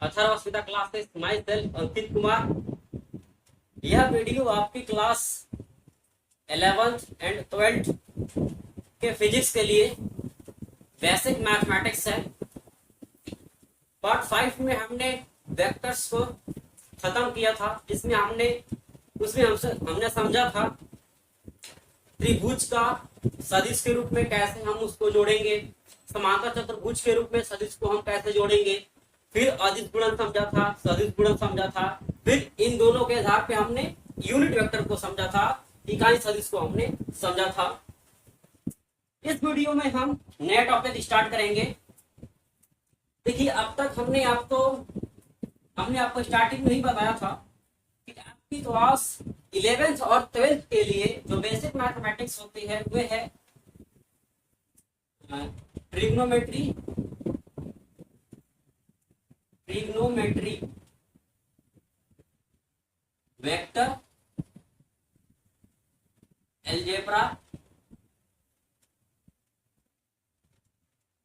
अथर्वस्मिता classes my self Ankit Kumar. यह video आपकी class 11th and 12th के फिजिक्स के लिए बेसिक मैथमेटिक्स है। पार्ट 5 में हमने वेक्टर्स को खत्म किया था, जिसमें हमने समझा था त्रिभुज का सदिश के रूप में कैसे हम उसको जोड़ेंगे, समांतर चतुर्भुज के रूप में सदिश को हम कैसे जोड़ेंगे, फिर अदिश गुणन समझा था, सदिश गुणन समझा था, फिर इन दोनों के आधार पे हमने यूनिट वेक्टर को समझा था, इकाई सदिश को हमने समझा था। इस वीडियो में हम नया टॉपिक स्टार्ट करेंगे। देखिए, अब तक हमने आपको स्टार्टिंग में ही बताया था कि आपकी क्लास 11th और 12th के लिए जो बेसिक मैथमेटिक्स होती है वो है ट्रिग्नोमेट्री, वेक्टर, अलजेब्रा,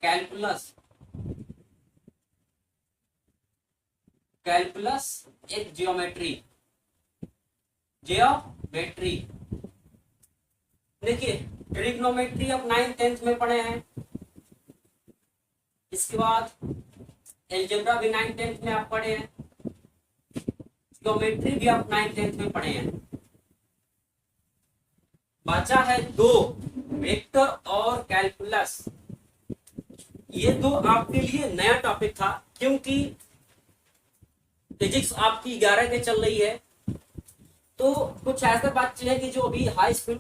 कैलकुलस एक जियोमेट्री। देखिए, ट्रिग्नोमेट्री आप 9th 10th में पढ़े हैं। इसके बाद अलजेब्रा भी 9th 10th में आप पढ़े हैं। जियोमेट्री भी आप 9th 10th में पढ़े हैं। बचा है दो, वेक्टर और कैलकुलस। ये दो आपके लिए नया टॉपिक था, क्योंकि फिजिक्स आपकी 11 के चल रही है, तो कुछ ऐसे बच्चे हैं कि जो अभी हाई स्कूल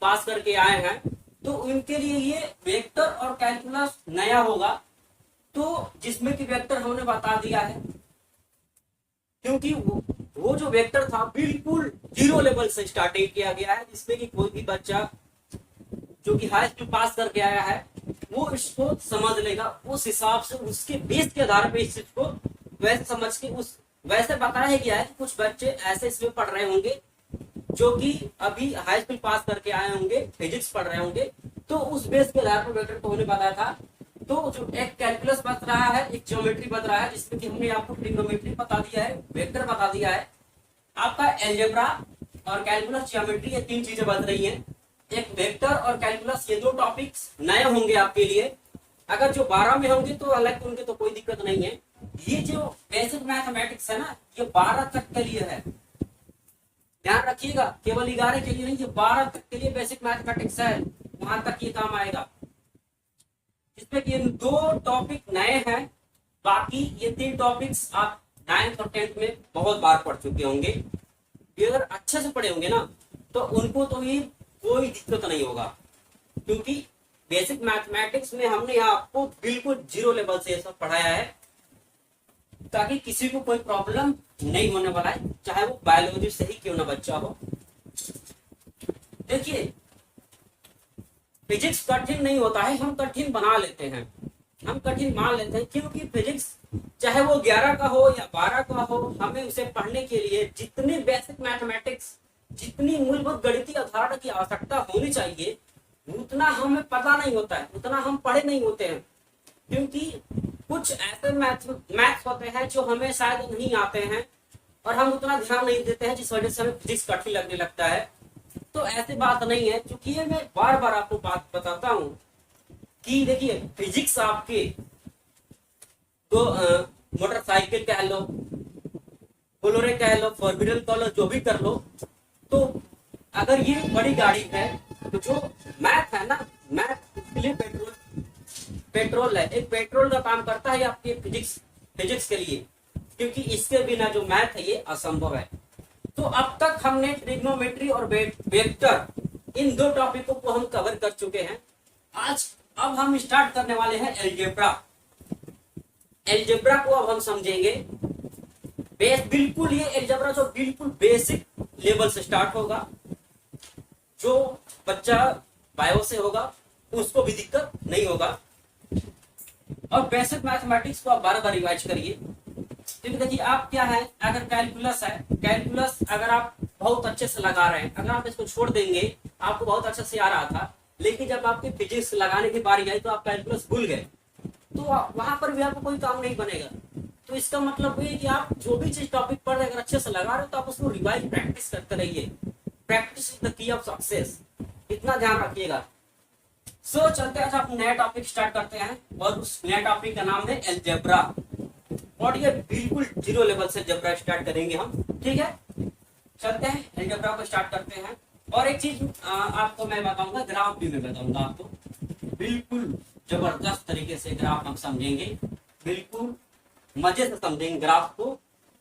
पास करके आए हैं, तो उनके लिए ये वेक्टर और कैलकुलस नया होगा। तो जिसमें कि वेक्टर हमने बता दिया है, क्योंकि वो जो वेक्टर था बिल्कुल 0 लेवल से स्टार्टिंग किया गया है, जिसमें कि कोई भी बच्चा जो कि हाई स्कूल पास करके आया है वो इसको समझ लेगा। उस हिसाब से उसके बेस के आधार पर इस चीज को वैसे समझ के वैसे बताया गया है कि कुछ बच्चे ऐसे इसमें पढ़ रहे होंगे जो कि अभी हाई स्कूल पास करके आए होंगे, फिजिक्स पढ़ रहे होंगे, तो उस बेस के आधार पर वेक्टर को हमने बताया था। तो जो एक कैलकुलस बच रहा है, एक ज्योमेट्री बच रहा है, जिसमें कि हमने आपको ट्रिग्नोमेट्री बता दिया है, वेक्टर बता दिया है। आपका अलजेब्रा और कैलकुलस, ज्योमेट्री, ये 3 चीजें बच रही है। एक वेक्टर और कैलकुलस, ये 2 टॉपिक्स नए होंगे आपके लिए। अगर जो 12 में होंगे तो हालांकि उनके तो कोई दिक्कत नहीं है। ये जो बेसिक मैथमेटिक्स है ना, ये 12 तक के लिए है, ध्यान रखिएगा। केवल 11 के लिए नहीं, ये 12 तक के लिए बेसिक मैथमेटिक्स है, वहां तक ये काम आएगा। इसमें ये 2 टॉपिक नए हैं, बाकी ये 3 टॉपिक्स आप 9th और 10th में बहुत बार पढ़ चुके होंगे। ये अगर अच्छे से पढ़े होंगे ना, तो उनको तो ये कोई दिक्कत नहीं होगा, क्योंकि बेसिक मैथमेटिक्स में हमने आपको बिल्कुल 0 लेवल से ये सब पढ़ाया है, ताकि किसी को कोई प्रॉब्लम नहीं होने वाला है, चाहे वो बायोलॉजी से ही क्यों ना बच्चा हो। देखिए, फिजिक्स कठिन नहीं होता है, हम कठिन बना लेते हैं, हम कठिन मान लेते हैं, क्योंकि फिजिक्स चाहे वो 11 का हो या 12 का हो, हमें उसे पढ़ने के लिए जितनी बेसिक मैथमेटिक्स, जितनी मूलभूत गणितीय अवधारणा की आवश्यकता होनी चाहिए, उतना हमें पता नहीं होता है, उतना हम पढ़े नहीं होते हैं। क्योंकि कुछ ऐसे मैथ्स होते हैं जो हमें शायद नहीं आते हैं और हम उतना ध्यान नहीं देते हैं, जिस वजह से हमें फिजिक्स कठिन लगने लगता है। तो ऐसी बात नहीं है, क्योंकि ये मैं बार बार आपको बात बताता हूँ कि देखिए, फिजिक्स आपके तो मोटरसाइकिल कह लो, बोलेरो कह लो, फोर व्हीलर कह लो, जो भी कर लो, तो अगर ये बड़ी गाड़ी है तो जो मैथ है ना, मैथ उसके लिए पेट्रोल है, एक पेट्रोल का काम करता है आपके फिजिक्स के लिए, क्योंकि इसके बिना जो मैथ है ये असंभव है। तो अब तक हमने ट्रिग्नोमेट्री और वेक्टर, इन 2 टॉपिकों को हम कवर कर चुके हैं। अब हम स्टार्ट करने वाले हैं अलजेब्रा। अलजेब्रा को अब हम समझेंगे। बिल्कुल ये अलजेब्रा जो बिल्कुल बेसिक लेवल से स्टार्ट होगा, जो बच्चा बायो से होगा उसको भी दिक्कत नहीं होगा। और बेसिक मैथमेटिक्स को आप बार-बार रिवाइज करिए। क्योंकि देखिए, आप क्या है, अगर कैलकुलस है, कैलकुलस अगर आप बहुत अच्छे से लगा रहे हैं, अगर आप इसको छोड़ देंगे, आपको बहुत अच्छे से आ रहा था, लेकिन जब आपकी फिजिक्स लगाने की बारी आई तो आप कैलकुलस भूल गए, तो वहां पर भी आपको कोई काम नहीं बनेगा। तो तो इसका मतलब ये है कि आप जो भी चीज टॉपिक पढ़ रहे अगर अच्छे से लगा रहे हो तो आप उसको रिवाइज प्रैक्टिस करते रहिए। Practice is the key of success, इतना ध्यान रखिएगा। सो चलते हैं, आज आप नया टॉपिक स्टार्ट करते हैं और उस नया टॉपिक का नाम है अलजेब्रा। और ये बिल्कुल जीरो लेवल से अलजेब्रा स्टार्ट करेंगे हम, ठीक है। चलते हैं अलजेब्रा को स्टार्ट करते हैं। और एक चीज आपको मैं बताऊंगा, ग्राफ भी मैं बताऊंगा आपको, बिल्कुल जबरदस्त तरीके से ग्राफ हम समझेंगे, बिल्कुल मजे से समझेंगे ग्राफ को,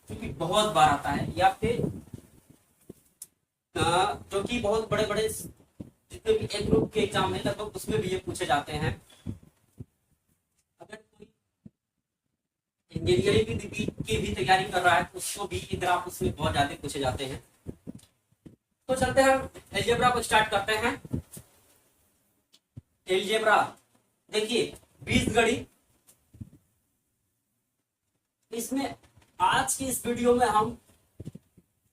क्योंकि बहुत बार आता है या फिर जो कि बहुत बड़े बड़े जितने भी एक ग्रुप के एग्जाम है लगभग उसमें भी ये पूछे जाते हैं। अगर कोई इंजीनियरिंग की भी तैयारी कर रहा है तो उसको भी ये ग्राफ उसमें बहुत ज्यादा पूछे जाते हैं। तो चलते हैं अलजेब्रा को स्टार्ट करते हैं। अलजेब्रा देखिए बीजगणित, इसमें आज की इस वीडियो में हम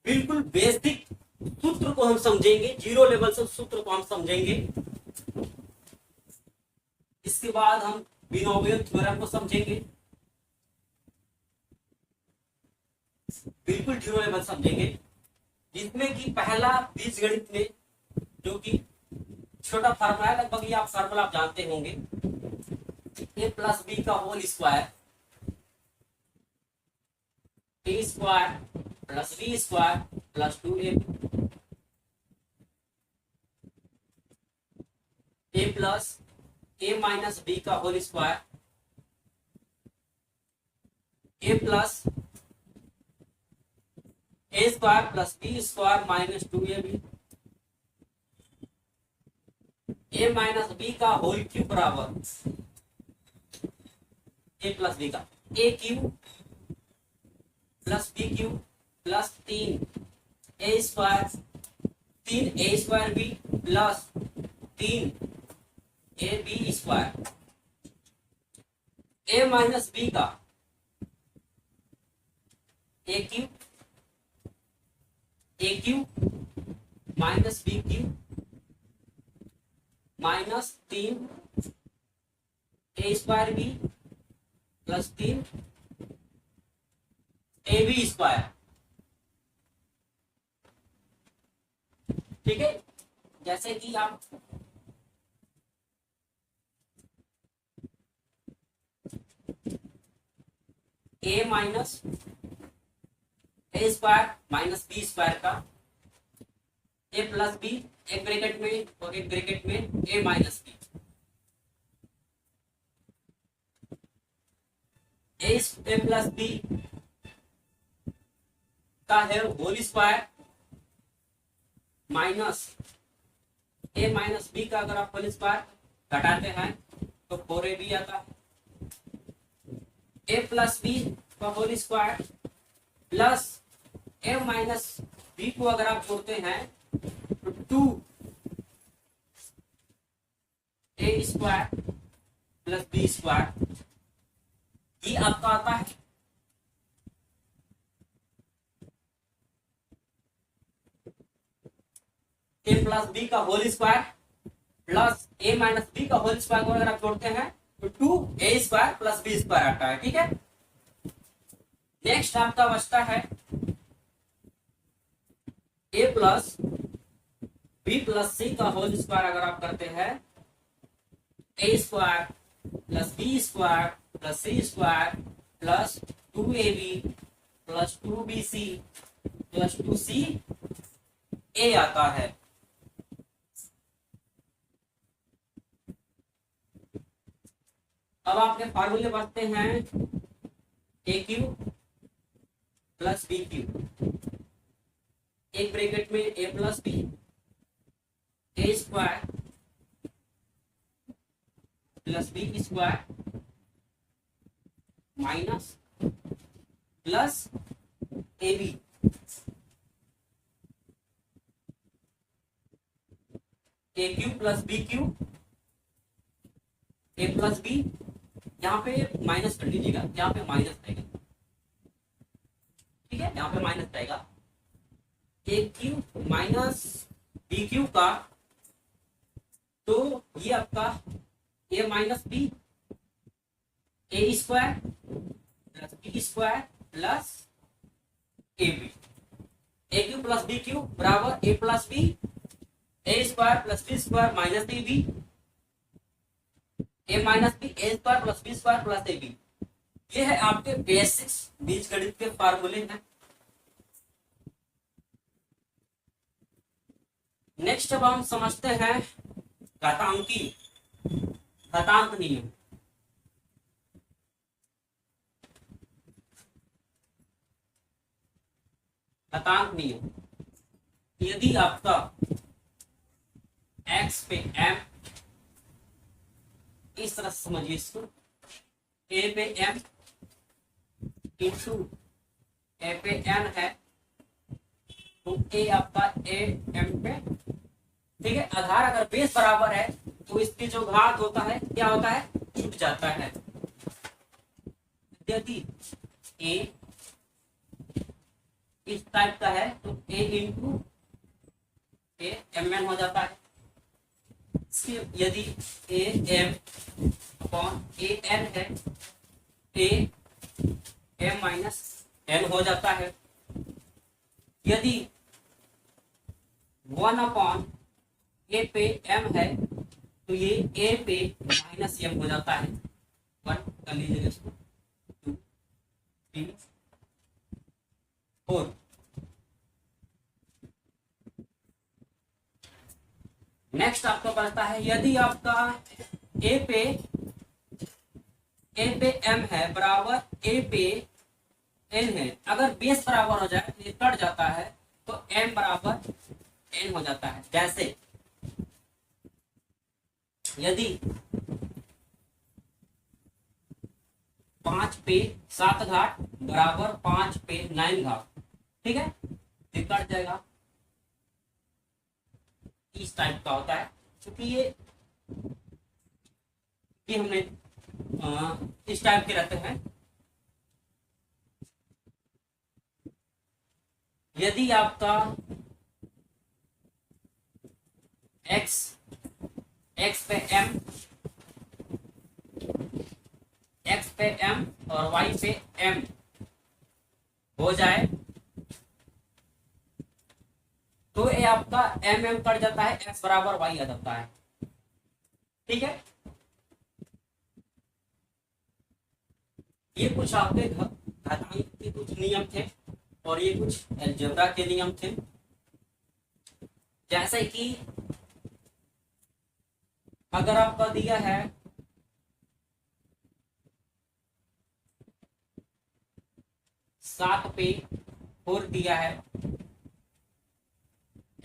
बिल्कुल बेसिक सूत्र को हम समझेंगे, जीरो लेवल से सूत्र को हम समझेंगे। इसके बाद हम बिनोमियल थ्योरम को समझेंगे, बिल्कुल जीरो लेवल समझेंगे, जिसमें कि पहला बीजगणित में जो कि छोटा फार्मूला है, लगभग ये आप फार्मूला आप जानते होंगे, ए प्लस बी का whole square, a square plus b square plus 2a, a plus a minus B का whole square, a plus a square plus b square minus 2ab, a minus B का whole cube बराबर a plus B का a cube plus b cube plus 3a square, 3a square B plus 3ab square, a minus B का a cube minus b cube minus 3a square B plus 3ab square, ठीक है। जैसे कि आप A minus A square minus B square का A plus B, एक bracket में और एक ब्रैकेट में A minus B, A plus B का है whole square minus A minus B का अगर आप होल स्क्वायर घटाते हैं तो 4ab आता है, ए प्लस बी का whole square plus a minus B को अगर आप जोड़ते हैं तो 2a square plus b square, ये आपका आता है ए प्लस बी का whole square plus a minus B का होल स्क्वायर को अगर आप जोड़ते हैं तो 2a square plus b square आता है, ठीक है। नेक्स्ट आपका बचता है a plus b plus c का होल स्क्वायर अगर आप करते हैं, a square plus b square plus c square plus 2ab plus 2bc plus 2ca आता है। अब आपके फार्मूले बचते हैं a cube plus b cube, एक ब्रैकेट में a plus b, a square plus b square minus plus a b, a cube plus b cube, a plus b, यहाँ पे माइनस कर लीजिएगा, यहाँ पे माइनस रहेगा, ठीक है, यहाँ पे माइनस रहेगा, a cube minus b cube का, तो ये आपका a minus B, a square plus b square plus a b, a cube plus b cube बराबर a plus b, a square plus b square minus a b, a minus B, a square plus b square plus a b. ये है आपके basics बीजगणित के फार्मूले हैं। Next अब हम समझते हैं घातांक नियम। घातांक नियम, यदि आपका x पे m, इस तरह से समझिए इसको, a पे m इंटू a पे n है, तो a आपका a m पे, ठीक है। आधार अगर बेस बराबर है तो इसके जो घात होता है क्या होता है, छूट जाता है। यदि a इस टाइप का है तो a इंटू a mn हो जाता है। यदि a m upon a n है, a m माइनस n हो जाता है। यदि 1 अपॉन a पे m है तो ये a पे माइनस m हो जाता है। 1 कर लीजिएगा इसको, 2 3 4। नेक्स्ट आपको बचता है, यदि आपका a पे m है बराबर a पे n है, अगर बेस बराबर हो जाए तो ये कट जाता है तो m बराबर n हो जाता है। जैसे यदि 5 पे 7 घात बराबर 5 पे 9 घात, ठीक है, ये कट जाएगा। इस टाइप का होता है, क्योंकि ये हमने इस टाइप के रहते हैं। यदि आपका x पे m, x पे m और y पे m हो जाए तो ये आपका m कट जाता है, x बराबर y आ जाता है, ठीक है। ये कुछ आपके घातांक के कुछ नियम थे और ये कुछ अलजेब्रा के नियम थे। जैसे कि अगर आपका दिया है 7 पे 4 दिया है,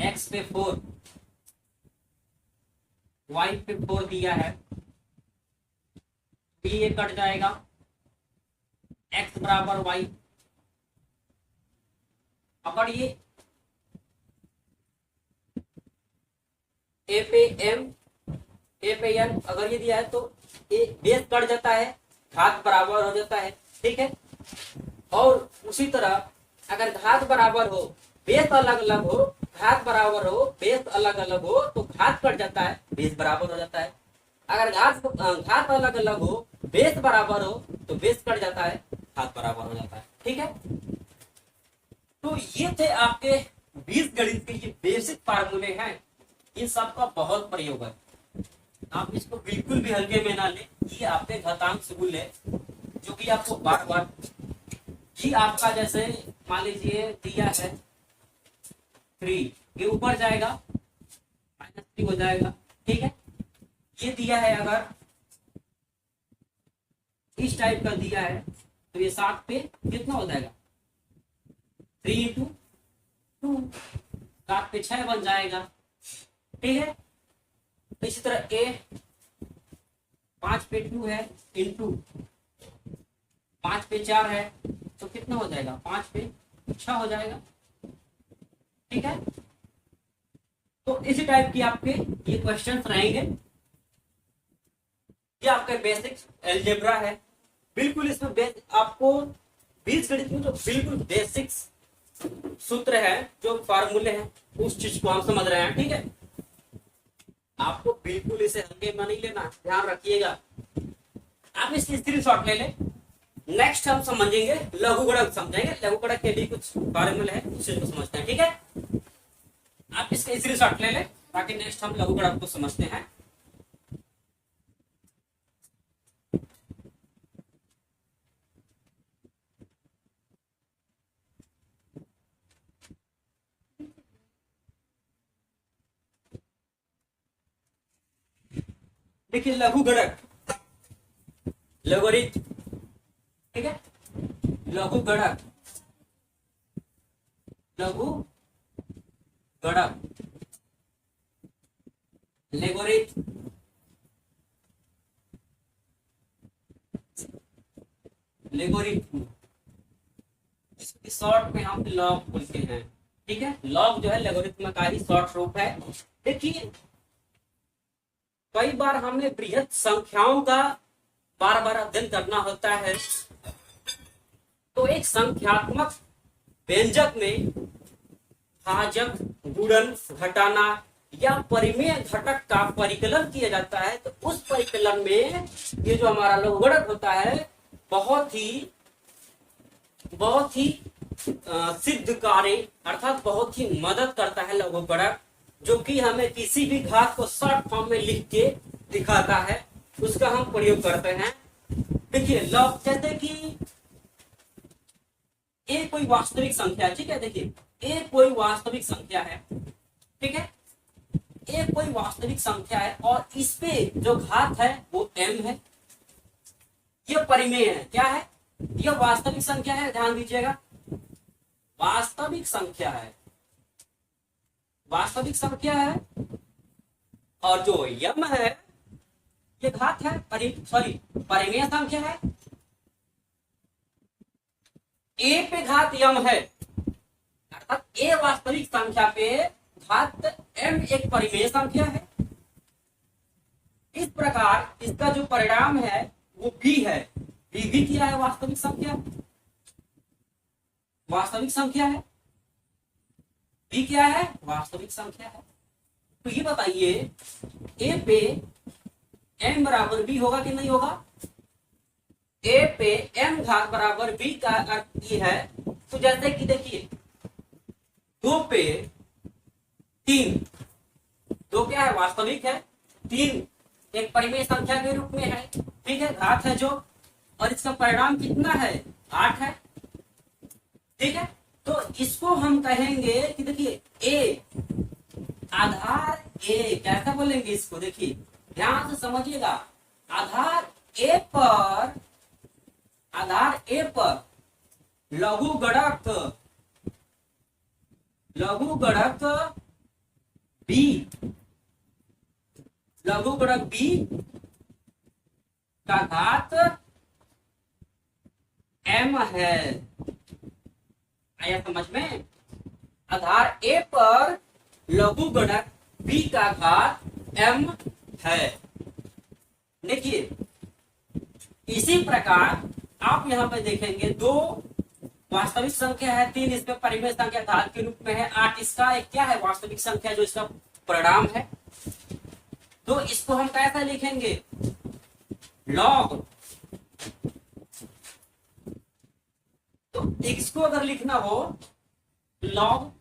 x पे 4, y पे 4 दिया है, तो ये कट जाएगा, x बराबर y। अगर ये a पे m a पे n अगर ये दिया है तो ये बेस कट जाता है, घात बराबर हो जाता है, ठीक है। और उसी तरह अगर घात बराबर हो, बेस अलग अलग हो, घात बराबर हो, बेस अलग अलग हो तो घात कट जाता है, बेस बराबर हो जाता है। अगर घात अलग अलग हो, बेस बराबर हो तो बेस कट जाता है, घात बराबर हो जाता है, ठीक है। तो ये थे आपके बीजगणित के ये बेसिक फार्मूले हैं, इन सब का बहुत प्रयोग है। आप इसको बिल्कुल भी हल्के में ना लें, ये आपके घातांक सूत्र है जो कि आपको बार बार, ये आपका जैसे मान लीजिए दिया है 3, ये ऊपर जाएगा -3 हो जाएगा, ठीक है। ये दिया है अगर इस टाइप का दिया है तो ये 7 पे कितना हो जाएगा, 3 इंटू 2, 7 पे 6 बन जाएगा, ठीक है। इसी तरह a 5 पे 2 है इंटू 5 पे 4 है तो कितना हो जाएगा, 5 पे 6 हो जाएगा, ठीक है। तो इसी टाइप की आपके ये क्वेश्चंस रहेंगे। ये आपका बेसिक अलजेब्रा है, बिल्कुल इसमें आपको बीजगणित में जो बिल्कुल बेसिक्स सूत्र है, जो फार्मूले हैं, उस चीज को हम समझ रहे हैं, ठीक है। आपको बिल्कुल इसे हल्के में नहीं लेना, ध्यान रखिएगा। आप इसकी स्क्रीनशॉट ले लें, नेक्स्ट हम समझेंगे लघुगणक, समझेंगे लघुगणक के भी कुछ फॉर्मूले है, उसे तो समझते हैं। ठीक है, आप इसका स्क्रीनशॉट ले लें ताकि नेक्स्ट हम लघुगणक को समझते हैं। देखिए लघुगणक, लोगरिथम, ठीक है, लघुगणक, लघुगणक, लोगरिथम, लोगरिथम, शॉर्ट में हम लॉग बोलते हैं। ठीक है, लॉग जो है लोगरिथम का ही शॉर्ट रूप है। देखिए कई बार हमें बृहत संख्याओं का बार बार अध्ययन करना होता है, तो एक संख्यात्मक व्यंजक में भाजक, गुणन, घटाना या परिमेय घटक का परिकलन किया जाता है। तो उस परिकलन में ये जो हमारा लघुगणक होता है बहुत ही सिद्ध कार्य अर्थात बहुत ही मदद करता है लघुगणक, जो कि हमें किसी भी घात को शॉर्ट फॉर्म में लिख के दिखाता है, उसका हम प्रयोग करते हैं। देखिए लॉग, जैसे कि ए कोई वास्तविक संख्या है, ठीक है, देखिए ए कोई वास्तविक संख्या है, ठीक है, ए कोई वास्तविक संख्या है और इस पे जो घात है वो m है, ये परिमेय है। क्या है? यह वास्तविक संख्या है, ध्यान दीजिएगा, वास्तविक संख्या है, वास्तविक संख्या है, और जो यम है ये घात है, परिमेय संख्या है। ए पे घात यम है, अर्थात ए वास्तविक संख्या पे घात एम एक परिमेय संख्या है। इस प्रकार इसका जो परिणाम है वो बी है। बी भी क्या है? वास्तविक संख्या, वास्तविक संख्या है। बी क्या है? वास्तविक संख्या है। तो ये बताइए ए पे एम बराबर बी होगा कि नहीं होगा? ए पे एम घात बराबर बी का अर्थ ये है, तो जैसे कि देखिए 2 पे 3, 2 क्या है? वास्तविक है, 3 एक परिमेय संख्या के रूप में है, ठीक है, घात है जो, और इसका परिणाम कितना है? 8 है, ठीक है। तो इसको हम कहेंगे कि देखिए ए आधार ए, कैसे बोलेंगे इसको? देखिए ध्यान से समझिएगा, आधार ए पर लघुगणक बी, लघुगणक बी का घात एम है। आया समझ में? आधार ए पर लघुगणक बी का घात एम है। देखिए इसी प्रकार आप यहां पर देखेंगे 2 वास्तविक संख्या है, 3 इसमें परिमेय संख्या घात के रूप में है, 8 इसका एक क्या है? वास्तविक संख्या जो इसका परिणाम है। तो इसको हम कैसे लिखेंगे? लॉग। तो इसको अगर लिखना हो लॉग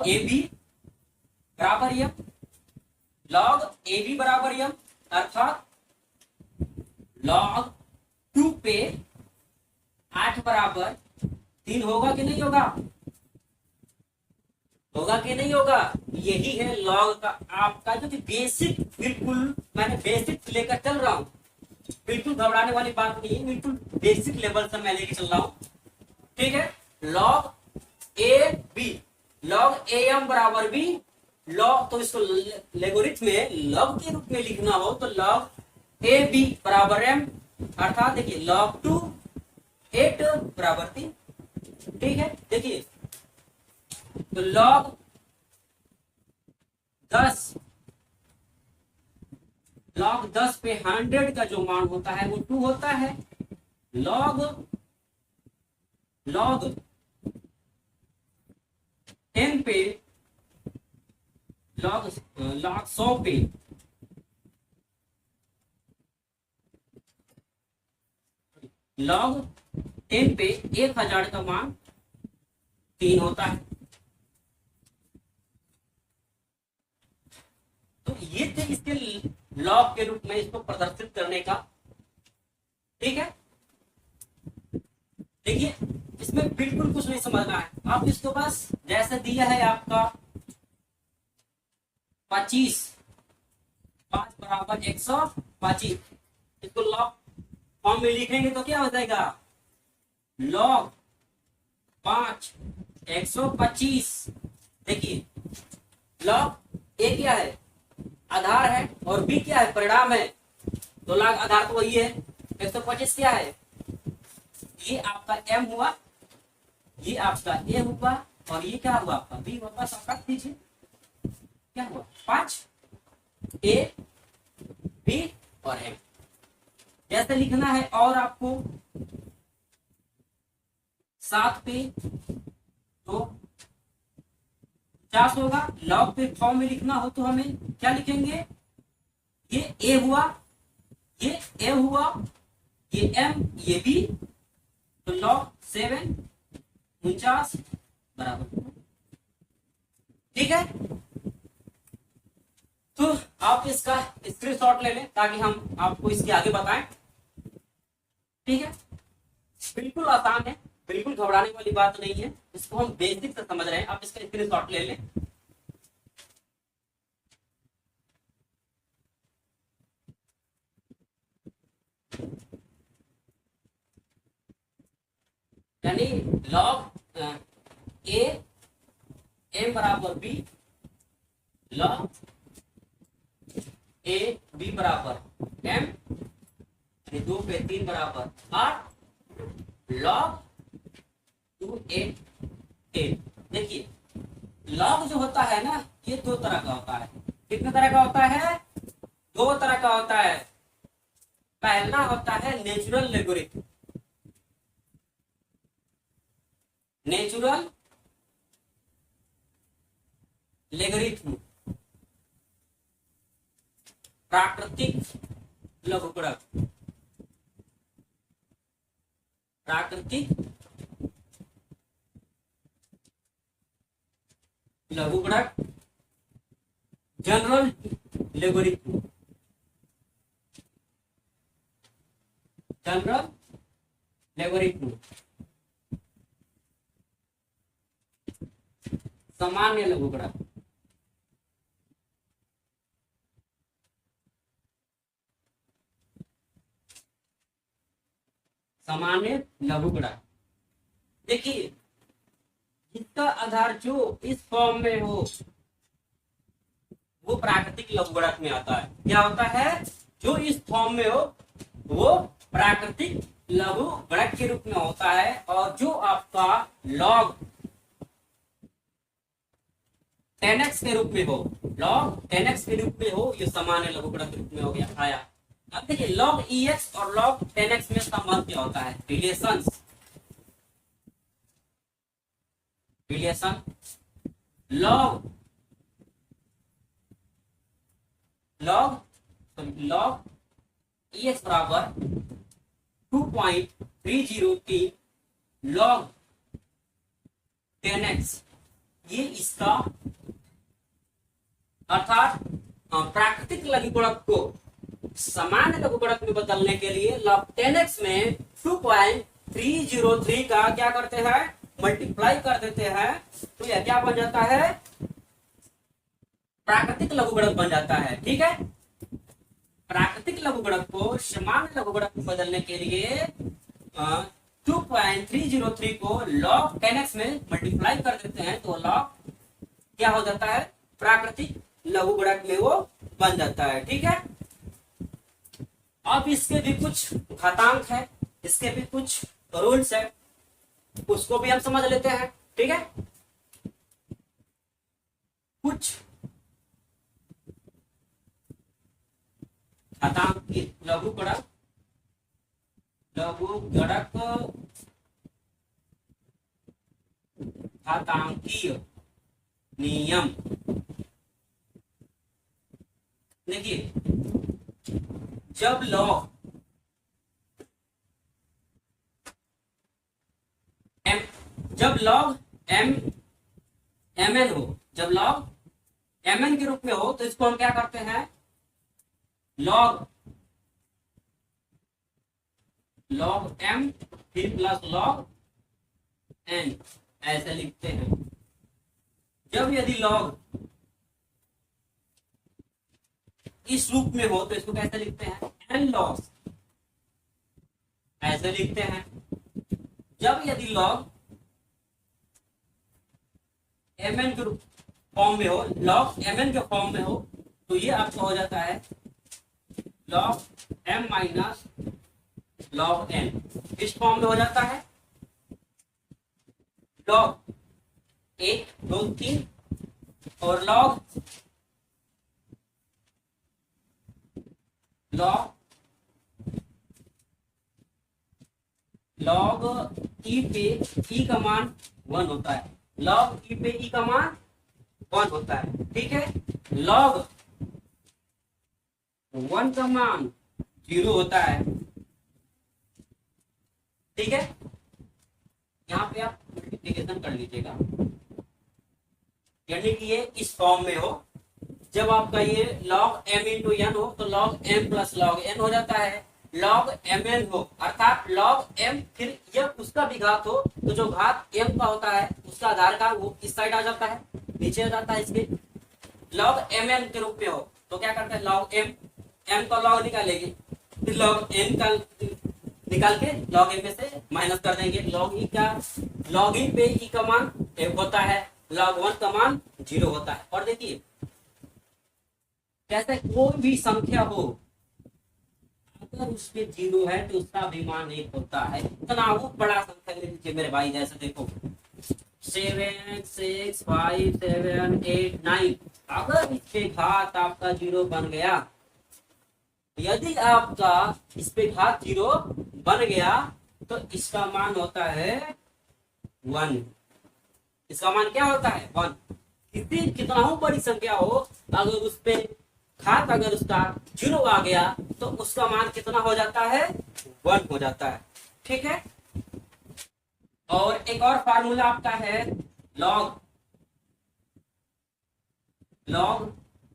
ए बी बराबर यम, लॉग ए बी बराबर यम, अर्थात लॉग 2 पे 8 बराबर 3 होगा कि नहीं होगा? होगा कि नहीं होगा? यही है लॉग का आपका जो बेसिक, बिल्कुल मैंने बेसिक लेकर चल रहा हूं, बिल्कुल घबराने वाली बात नहीं है, बिल्कुल बेसिक लेवल से मैं लेके चल रहा हूं, ठीक है। Log A B, log A M बराबर बी, लॉग, तो इसको लोगरिथम में लॉग के रूप में लिखना हो तो लॉग ए बी बराबर एम, अर्थात देखिए लॉग 2 8 बराबर 3, ठीक है। देखिए तो लॉग 10 पे 100 का जो मान होता है वो 2 होता है। लॉग 10 पे लॉग लॉग 100 पे लॉग 10 पे 1000 का मान 3 होता है। तो ये थे इसके लॉग के रूप में इसको प्रदर्शित करने का। ठीक है, देखिए इसमें बिल्कुल कुछ नहीं समझना है। आप इसको बस जैसे दिया है आपका 25 5 बराबर 125, इसको लॉग फॉर्म में लिखेंगे तो क्या हो जाएगा, लॉग 5 125। देखिए लॉग ए क्या है, आधार है, और बी क्या है, परिणाम है। तो लॉग आधार तो वही है, 125 क्या है, ये आपका m हुआ, ये आपका a हुआ, और ये क्या हुआ आपका b हुआ। बस आप रख दीजिए, क्या हुआ 5 a b और m। जैसे लिखना है, और आपको 7 पे तो 50 होगा। लॉग पे फॉर्म में लिखना हो तो हमें क्या लिखेंगे, ये a हुआ, ये a हुआ, ये m, ये b, तो लॉग 7 49 बराबर। ठीक है, तो आप इसका स्क्रीनशॉट ले लें ताकि हम आपको इसके आगे बताएं। ठीक है, बिल्कुल आसान है, बिल्कुल घबराने वाली बात नहीं है, इसको हम बेसिक से समझ रहे हैं। आप इसका स्क्रीनशॉट ले लें। यानी लॉग ए एम बराबर बी, लॉग ए बी बराबर एम, 2 पे 3 बराबर 8, लॉग 2 8 10। देखिए लॉग जो होता है ना, ये 2 तरह का होता है। कितने तरह का होता है, 2 तरह का होता है। पहला होता है नेचुरल लोगरिथम, नेचुरल लोगरिथम, प्राकृतिक लघुगणक, प्राकृतिक लघुगणक, जनरल लोगरिथम, जनरल लोगरिथम, सामान्य लघुगणक। सामान्य लघुगणक, देखिए जिसका आधार जो इस फॉर्म में हो वो प्राकृतिक लघुगणक में आता है। क्या होता है, जो इस फॉर्म में हो वो प्राकृतिक लघुगणक के रूप में होता है। और जो आपका लॉग 10x के रूप में हो, लॉग 10x के रूप में हो, ये सामान्य लघुगणक के रूप में हो गया आया। अब देखिए लॉग ex और लॉग 10x में संबंध क्या होता है, रिलेशन, रिलेशन। लॉग ex बराबर 2.303 लॉग 10x, ये इसका अर्थात प्राकृतिक लघुगणक को सामान्य लघुगणक में बदलने के लिए लॉग 10x में 2.303 का क्या करते हैं, मल्टीप्लाई कर देते हैं, तो यह क्या बन जाता है, प्राकृतिक लघुगणक बन जाता है। ठीक है, प्राकृतिक लघुगणक को सामान्य लघुगणक में बदलने के लिए 2.303 को लॉग 10x में मल्टीप्लाई कर देते हैं, तो लॉग क्या हो जाता है, प्राकृतिक लघुगणक में वो बन जाता है। ठीक है, अब इसके भी कुछ घातांक है, इसके भी कुछ रूल्स है, उसको भी हम समझ लेते हैं। ठीक है, कुछ घातांक लघुगणक घातांकीय नियम। देखिए जब लॉग एम जब लॉग एम एम एन हो, जब लॉग एम एन के रूप में हो तो इसको हम क्या करते हैं, लॉग लॉग एम फिर प्लस लॉग एन ऐसे लिखते हैं। जब यदि लॉग इस रूप में हो तो इसको कैसे लिखते हैं, एन लॉग ऐसे लिखते हैं। जब यदि लॉग एम एन के फॉर्म में हो, लॉग एम एन के फॉर्म में हो तो ये आपका हो जाता है log M minus log N, इस फॉर्म में हो जाता है। लॉग 1 2 3 और लॉग ई पे ई का मान 1 होता है, लॉग ई पे ई का मान 1 होता है, ठीक है। लॉग 1 का मान 0 होता है, ठीक है। यहाँ पे आप मल्टीप्लिकेशन कर लीजिएगा, यानी कि ये इस फॉर्म में हो। जब आपका ये log m इंटू एन हो तो log m plus log n हो जाता है। log mn हो अर्थात log m फिर जब उसका भी घात हो तो जो घात m का होता है उसका आधार का वो इस साइड आ जाता है, नीचे आ जाता है इसके। log mn के रूप में हो तो क्या करते हैं, log m का log निकालेंगे, फिर log n का निकाल के log m में से माइनस कर देंगे। log e का log e पे e का मान 1 होता है, log 1 का मान 0 होता है। और देखिए कैसे कोई भी संख्या हो अगर उसमें 0 है तो उसका भी मान 1 होता है। इतना वो बड़ा संख्या ले लीजिए मेरे भाई, जैसे देखो 7 6 5 7 8 9, अगर इसके घात आपका 0 बन गया, यदि आपका इस पे घात 0 बन गया तो इसका मान होता है 1। इसका मान क्या होता है, 1। कितनी कितना हो बड़ी संख्या हो, अगर उस पे घात अगर उसका 0 आ गया तो उसका मान कितना हो जाता है, 1 हो जाता है, ठीक है। और एक और फार्मूला आपका है लॉग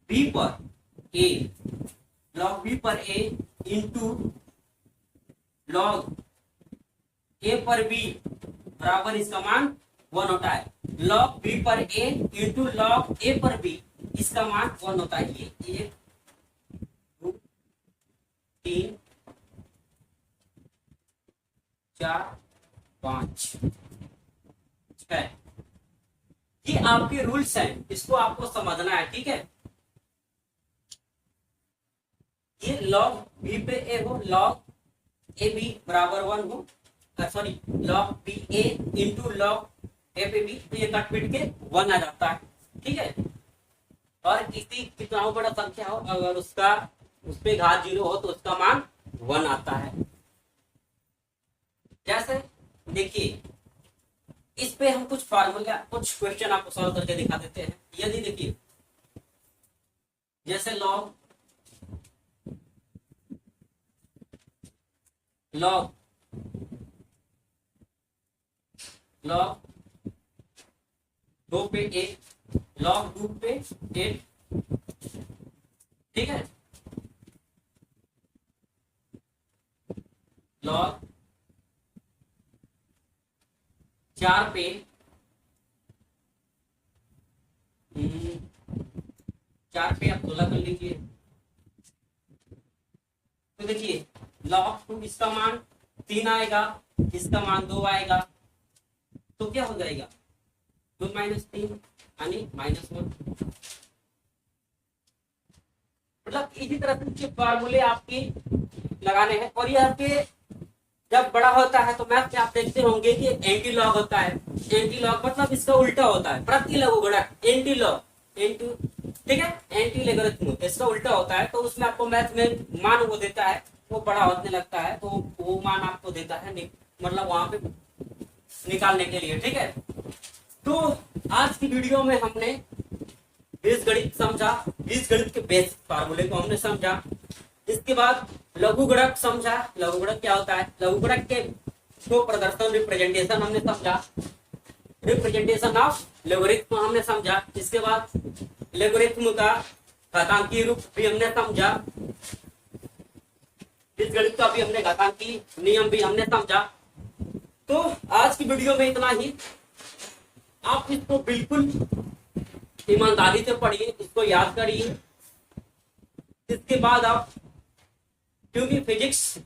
बी पर ए, लॉग बी पर ए इंटू लॉग ए पर बी बराबर इसका मान 1 होता है। लॉग बी पर ए इंटू लॉग ए पर बी इसका मान 1 होता है। ये 1 2 3 4 5 6, ये आपके रूल्स हैं, इसको आपको समझना है, ठीक है। ये लॉग बी पे ए हो, लॉग ए बी बराबर 1 हो, सॉरी लॉग बी ए इंटू लॉग ए पे बी, तो ये कट पिट के 1 आ जाता है, ठीक है। और किसी कितना हो बड़ा संख्या हो अगर उसका उस पे घात 0 हो तो उसका मान 1 आता है। जैसे देखिए इस पे हम कुछ फार्मूला कुछ क्वेश्चन आपको सॉल्व करके दिखा देते हैं। यदि देखिए जैसे लॉग लॉग लॉग 2 पे 1, लॉग 2 पे 8, ठीक है। लॉग 4 पे 4 पे आप 16 कर लीजिए, तो देखिए लॉग 2 इसका मान 3 आएगा, इसका मान 2 आएगा, तो क्या हो जाएगा 2 माइनस 3 यानी -1। मतलब इसी तरह से फार्मूले आपके लगाने हैं। और यहाँ पे जब बड़ा होता है तो मैथ में आप देखते होंगे कि एंटी लॉग होता है। एंटी लॉग मतलब इसका उल्टा होता है, प्रति लघु गुणक एंटी लॉग एंटी, ठीक है, एंटी लॉगरिथम इसका उल्टा होता है। तो उसमें आपको मैथ में मान वो देता है, वो बड़ा होने लगता है तो वो मान आपको देता है, मतलब वहां पे निकालने के लिए, ठीक है। तो आज की वीडियो में हमने बीजगणित समझा, बीजगणित के बेसिक फार्मूले को हमने समझा। इसके बाद लघुगणक समझा, लघुगणक क्या होता है, लघुगणक के दो प्रदर्शन रिप्रेजेंटेशन हमने समझा, रिप्रेजेंटेशन ऑफ लोगरिथम हमने समझा। इसके बाद लोगरिथम का घातांकीय रूप भी हमने समझा, बीजगणित का भी हमने घातांकीय नियम भी हमने समझा। तो आज की वीडियो में इतना ही। आप इसको बिल्कुल ईमानदारी से पढ़िए, इसको याद करिए। इसके बाद आप, क्योंकि फिजिक्स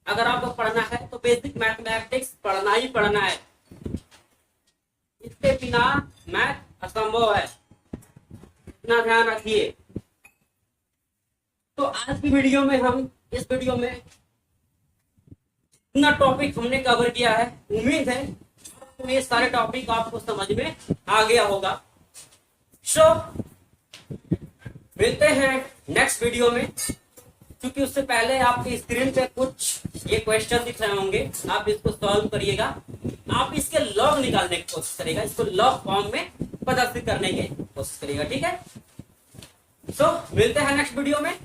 अगर आपको पढ़ना है तो बेसिक मैथमेटिक्स पढ़ना ही पढ़ना है, इसके बिना मैथ असंभव है, इतना ध्यान रखिए। तो आज की वीडियो में हम, इस वीडियो में इतना टॉपिक हमने कवर किया है। उम्मीद है तो ये सारे टॉपिक आपको समझ में आ गया होगा। सो मिलते हैं नेक्स्ट वीडियो में, क्योंकि उससे पहले आपकी स्क्रीन पे कुछ ये क्वेश्चन दिख रहे होंगे, आप इसको सॉल्व करिएगा। आप इसके लॉग निकालने की कोशिश करिएगा, इसको लॉग फॉर्म में प्रदर्शित करने की कोशिश करिएगा, ठीक है। सो मिलते हैं नेक्स्ट वीडियो में।